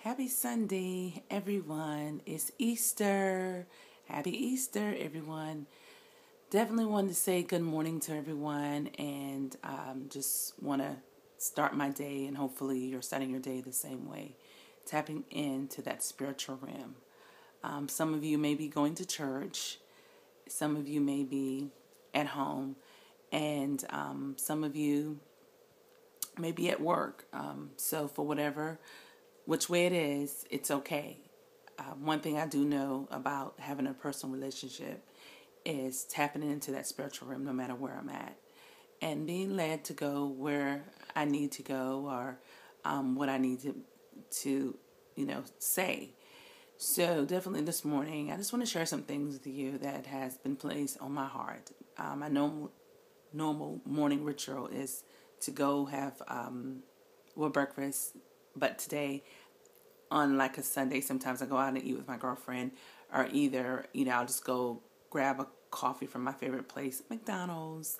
Happy Sunday, everyone. It's Easter. Happy Easter, everyone. Definitely wanted to say good morning to everyone and just want to start my day, and hopefully you're starting your day the same way, tapping into that spiritual realm. Some of you may be going to church, some of you may be at home, and some of you may be at work. So, for which way it is, it's okay. One thing I do know about having a personal relationship is tapping into that spiritual realm no matter where I'm at and being led to go where I need to go or what I need to say. So definitely this morning, I just want to share some things with you that has been placed on my heart. My normal morning ritual is to go have breakfast, but today, on like a Sunday, sometimes I go out and eat with my girlfriend, or either I'll just go grab a coffee from my favorite place, McDonald's.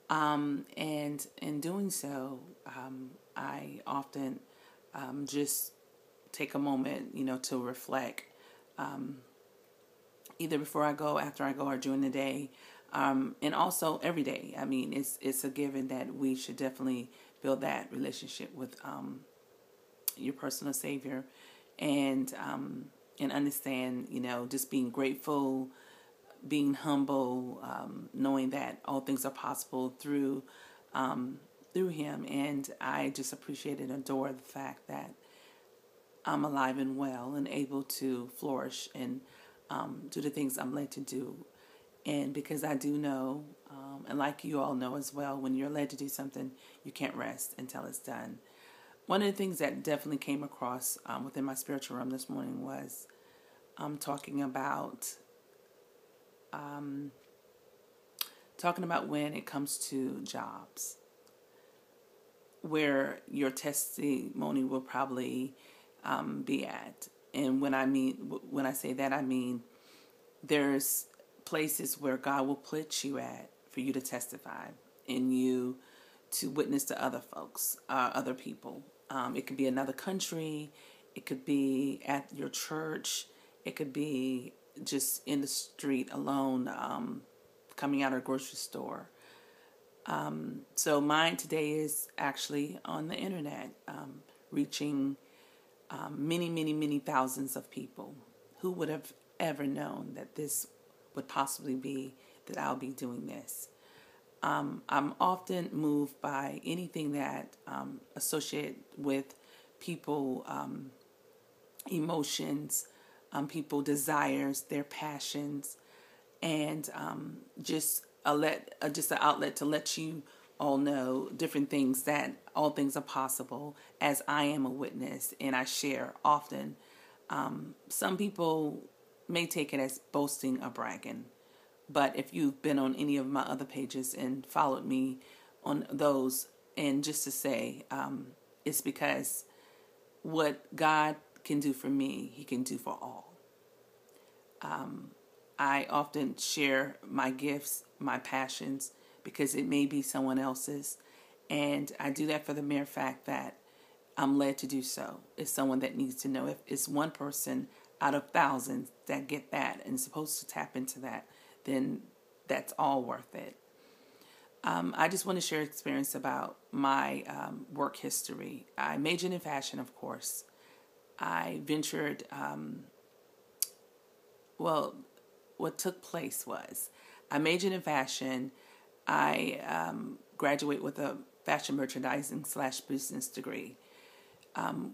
And in doing so, I often just take a moment, to reflect, either before I go, after I go, or during the day, and also every day. I mean, it's a given that we should definitely build that relationship with your personal Savior, and understand, just being grateful, being humble, knowing that all things are possible through Him. And I just appreciate and adore the fact that I'm alive and well and able to flourish and do the things I'm led to do. And because I do know, and like you all know as well, when you're led to do something, you can't rest until it's done. One of the things that definitely came across within my spiritual realm this morning was talking about when it comes to jobs, where your testimony will probably be at. And when I say that, I mean there's places where God will put you at for you to testify and you to witness to other folks, other people. It could be another country. It could be at your church. It could be just in the street alone, coming out of a grocery store. So mine today is actually on the internet, reaching many, many, many thousands of people. Who would have ever known that this would possibly be, that I'll be doing this? I'm often moved by anything that associated with people, emotions, people desires, their passions, and just an outlet to let you all know different things, that all things are possible, as I am a witness and I share often. Some people may take it as boasting or bragging, but if you've been on any of my other pages and followed me on those, and just to say, it's because what God can do for me, He can do for all. I often share my gifts, my passions, because it may be someone else's. And I do that for the mere fact that I'm led to do so. It's someone that needs to know. If it's one person out of thousands that get that and is supposed to tap into that, then that's all worth it. I just want to share experience about my work history. I majored in fashion, of course. I ventured, what took place was I majored in fashion. I graduate with a fashion merchandising / business degree.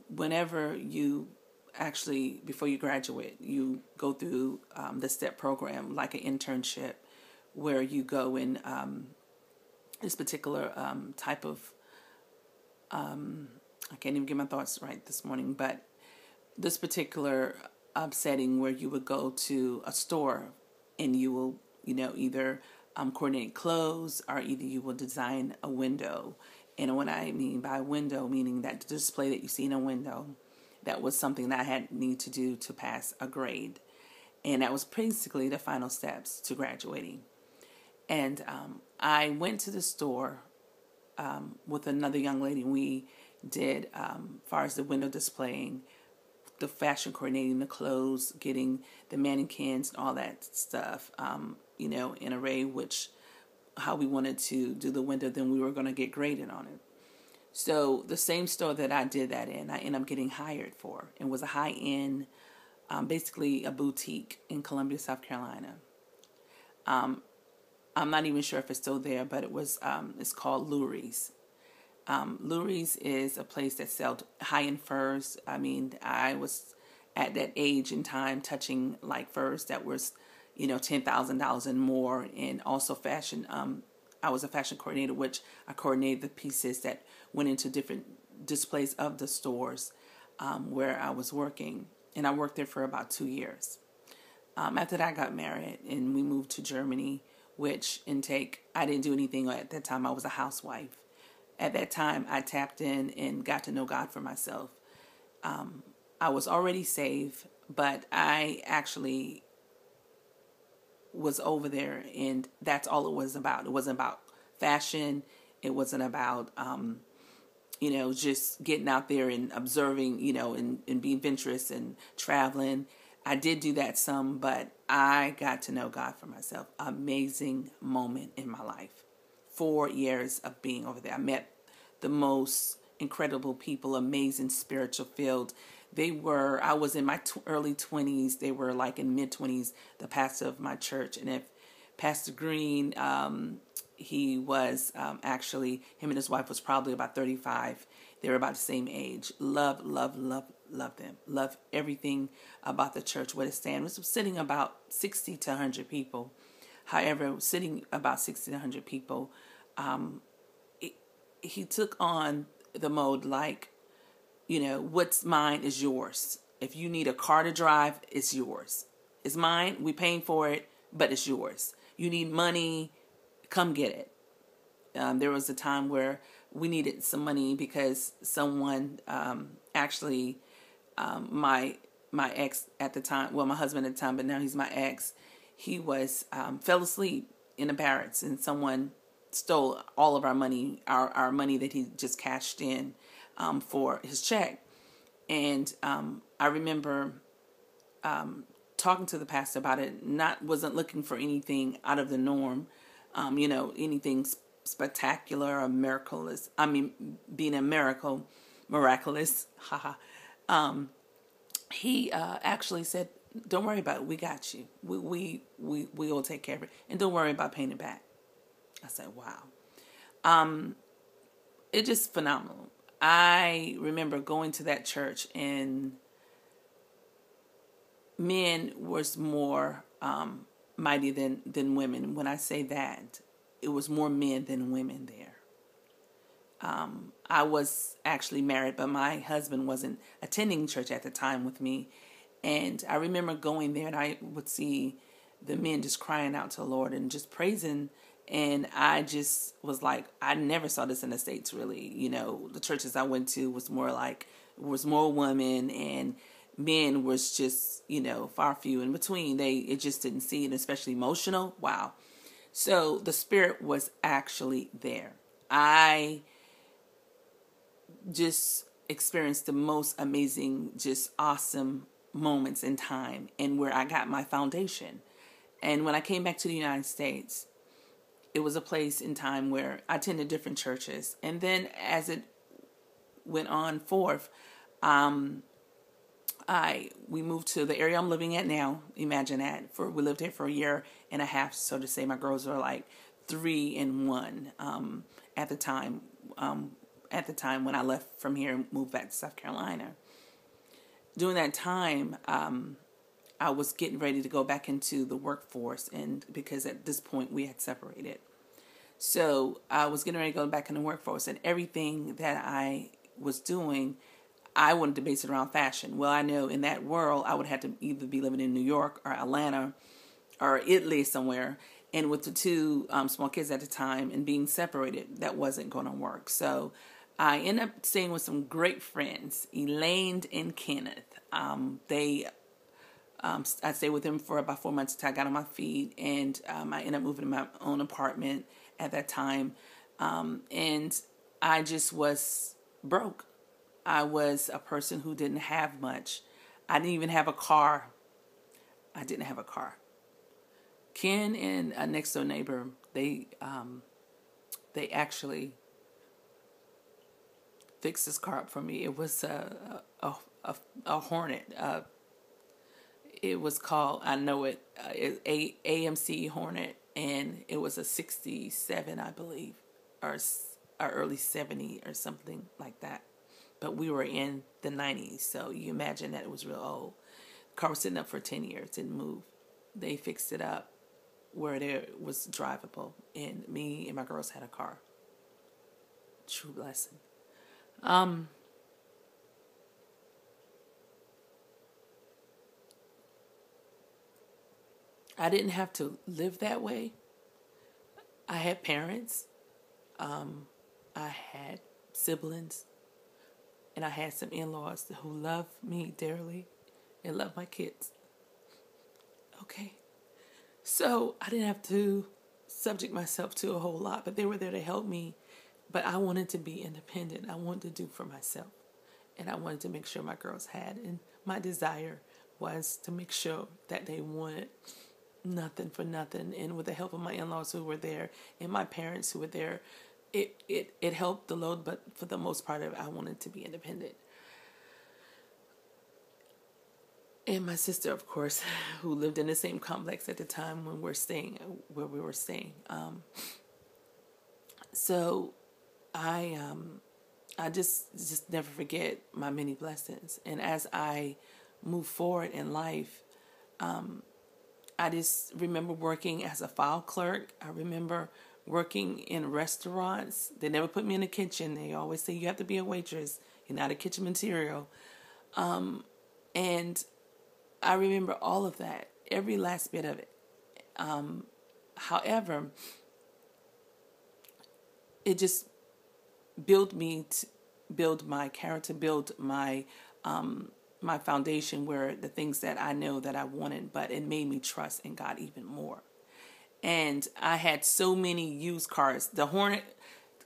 Whenever you actually, before you graduate, you go through the STEP program, like an internship, where you go in this particular type of, I can't even get my thoughts right this morning, but this particular setting where you would go to a store and you will, either coordinate clothes, or either you will design a window. And what I mean by window, meaning that the display that you see in a window, that was something that I had need to do to pass a grade. And that was basically the final steps to graduating. And I went to the store with another young lady. We did, as far as the window displaying, the fashion coordinating, the clothes, getting the mannequins, and all that stuff, in array, which how we wanted to do the window, then we were going to get graded on it. So the same store that I did that in, I ended up getting hired for. It was a high-end, basically a boutique in Columbia, South Carolina. I'm not even sure if it's still there, but it's called Lurie's. Lurie's is a place that sells high-end furs. I mean, I was at that age and time touching like furs that was, $10,000 and more, and also fashion. I was a fashion coordinator, which I coordinated the pieces that went into different displays of the stores where I was working, and I worked there for about 2 years. After that, I got married, and we moved to Germany, which I didn't do anything at that time. I was a housewife. At that time, I tapped in and got to know God for myself. I was already saved, but I actually was over there, and that's all it was about. It wasn't about fashion. It wasn't about, just getting out there and observing, and being adventurous and traveling. I did do that some, but I got to know God for myself. Amazing moment in my life. 4 years of being over there. I met the most incredible people, amazing spiritual field. I was in my early 20s. They were like in mid-20s, the pastor of my church. And if Pastor Green, he was actually, him and his wife was probably about 35. They were about the same age. Love them. Love everything about the church, what it stands. It was sitting about 60 to 100 people. However, sitting about 60 to 100 people, he took on the mode like, what's mine is yours. If you need a car to drive, it's yours. It's mine. We paying for it, but it's yours. You need money, come get it. There was a time where we needed some money because someone my ex at the time, well, my husband at the time, but now he's my ex, he was fell asleep in the barracks, and someone stole all of our money, our money that he just cashed in for his check. And I remember talking to the pastor about it. Wasn't looking for anything out of the norm, anything spectacular or miraculous. I mean, being a miraculous. He actually said, "Don't worry about it. We got you. We will take care of it, and don't worry about paying it back." I said, "Wow." It's just phenomenal. I remember going to that church, and men was more mighty than women. When I say that, it was more men than women there. I was actually married, but my husband wasn't attending church at the time with me. And I remember going there, and I would see the men just crying out to the Lord and just praising. And I just was like, I never saw this in the States, really. The churches I went to was more women, and men was just, far few in between. It just didn't see it, especially emotional. Wow. So the Spirit was actually there. I just experienced the most amazing, just awesome moments in time, and where I got my foundation. And when I came back to the United States, it was a place in time where I attended different churches. And then as it went on forth, we moved to the area I'm living at now. Imagine that. We lived here for a year and a half, so to say. My girls were like 3 and 1 at the time. At the time when I left from here and moved back to South Carolina. During that time, I was getting ready to go back into the workforce, and because at this point we had separated. So I was getting ready to go back in the workforce, and everything that I was doing, I wanted to base it around fashion. Well, I know in that world, I would have to either be living in New York or Atlanta or Italy somewhere. And with the 2 small kids at the time and being separated, that wasn't going to work. So I ended up staying with some great friends, Elaine and Kenneth. I stayed with them for about 4 months until I got on my feet, and I ended up moving to my own apartment at that time. And I just was broke. I was a person who didn't have much. I didn't even have a car. I didn't have a car. Ken and a next door neighbor, they actually fixed this car up for me. It was a Hornet. It was called, I know it, AMC Hornet, and it was a 67, I believe, or early 70 or something like that. But we were in the 90s, so you imagine that it was real old. The car was sitting up for 10 years, didn't move. They fixed it up where it was drivable, and me and my girls had a car. True blessing. I didn't have to live that way. I had parents. I had siblings. And I had some in-laws who loved me dearly and loved my kids. Okay. So I didn't have to subject myself to a whole lot, but they were there to help me. But I wanted to be independent. I wanted to do for myself. And I wanted to make sure my girls had. And my desire was to make sure that they wanted nothing for nothing. And with the help of my in-laws who were there and my parents who were there, it helped the load, but for the most part, I wanted to be independent. And my sister, of course, who lived in the same complex at the time when where we were staying. So I just never forget my many blessings. And as I move forward in life, I just remember working as a file clerk. I remember working in restaurants. They never put me in the kitchen. They always say you have to be a waitress. You're not a kitchen material. And I remember all of that, every last bit of it. However, it just built my character, built my my foundation, where the things that I know that I wanted, but it made me trust in God even more. And I had so many used cars. The Hornet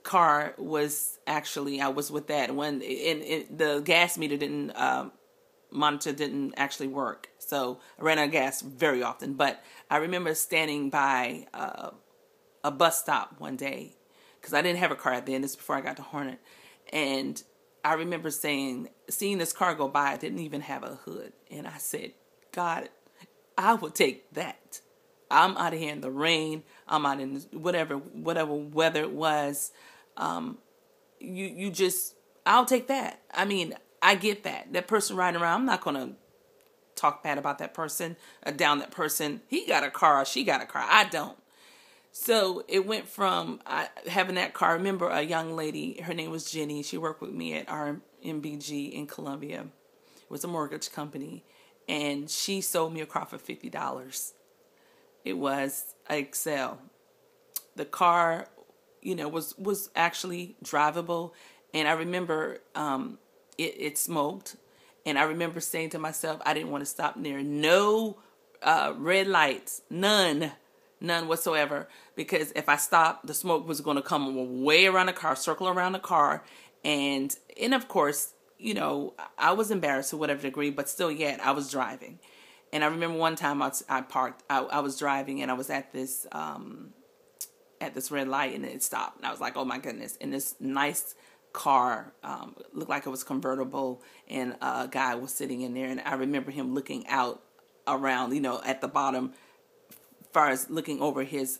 car was actually, I was with that when the gas meter monitor didn't actually work. So I ran out of gas very often. But I remember standing by a bus stop one day, because I didn't have a car then. This is before I got to Hornet. And I remember seeing this car go by. It didn't even have a hood. And I said, God, I will take that. I'm out of here in the rain. I'm out in whatever weather it was. I'll take that. I mean, I get that. That person riding around, I'm not going to talk bad about that person, down that person. He got a car, she got a car. I don't. So it went from having that car. I remember a young lady, her name was Jenny. She worked with me at RMBG in Columbia. It was a mortgage company. And she sold me a car for $50. It was an Excel. The car, was actually drivable. And I remember it smoked. And I remember saying to myself, I didn't want to stop near no red lights, none whatsoever. Because if I stopped, the smoke was going to come way around the car, circle around the car. And of course, I was embarrassed to whatever degree, but still yet I was driving. And I remember one time I parked, I was driving and I was at this red light and it stopped. And I was like, oh my goodness. And this nice car, looked like it was convertible, and a guy was sitting in there. And I remember him looking out around, at the bottom, as far as looking over his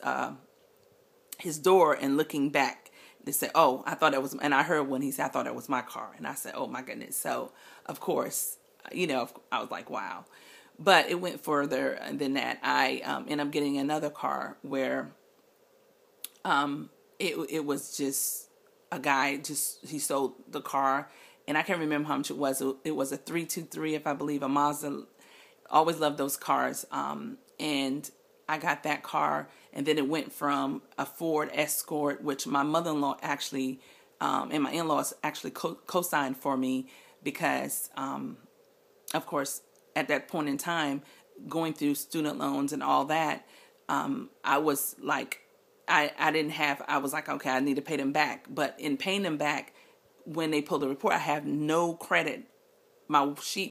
door and looking back. They said, oh, I thought it was, and I heard when he said, I thought it was my car. And I said, oh my goodness. So of course, I was like, wow. But it went further than that. I ended up getting another car where it was just a guy, he sold the car, and I can't remember how much it was. It was a 323, if I believe, a Mazda. Always loved those cars. And I got that car, and then it went from a Ford Escort, which my mother-in-law actually, and my in-laws actually co-signed for me because, of course, at that point in time, going through student loans and all that, I was like, I was like, okay, I need to pay them back. But in paying them back, when they pulled the report, I have no credit. My sheet